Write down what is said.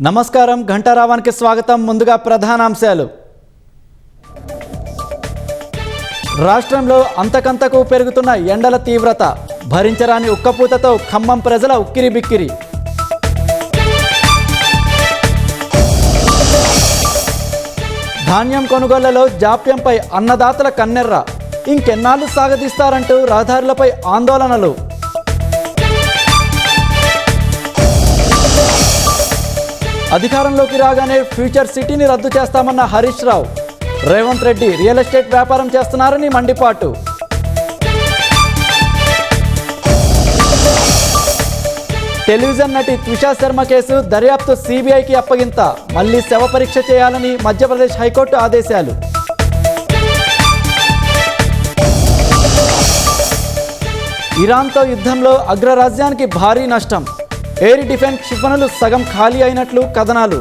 నమస్కారం ఘంటారావానికి స్వాగతం. ముందుగా ప్రధానాంశాలు. రాష్ట్రంలో అంతకంతకు పెరుగుతున్న ఎండల తీవ్రత, భరించరాని ఉక్కపోతతో ఖమ్మం ప్రజల ఉక్కిరిబిక్కిరి. ధాన్యం కొనుగోళ్లలో జాప్యంపై అన్నదాతల కన్నెర్ర, ఇంకెన్నాళ్లు సాగదీస్తారంటూ రహదారులపై ఆందోళనలు. అధికారంలోకి రాగానే ఫ్యూచర్ సిటీని రద్దు చేస్తామన్న హరీష్ రావు, రేవంత్ రెడ్డి రియల్ ఎస్టేట్ వ్యాపారం చేస్తున్నారని మండిపాటు. టెలివిజన్ నటి త్విషా శర్మ కేసు దర్యాప్తు సిబిఐకి అప్పగింత, మళ్లీ శవ పరీక్ష చేయాలని మధ్యప్రదేశ్ హైకోర్టు ఆదేశాలు. ఇరాన్తో యుద్ధంలో అగ్రరాజ్యానికి భారీ నష్టం, ఎయిర్ డిఫెన్స్ క్షిపణులు సగం ఖాళీ అయినట్లు కథనాలు.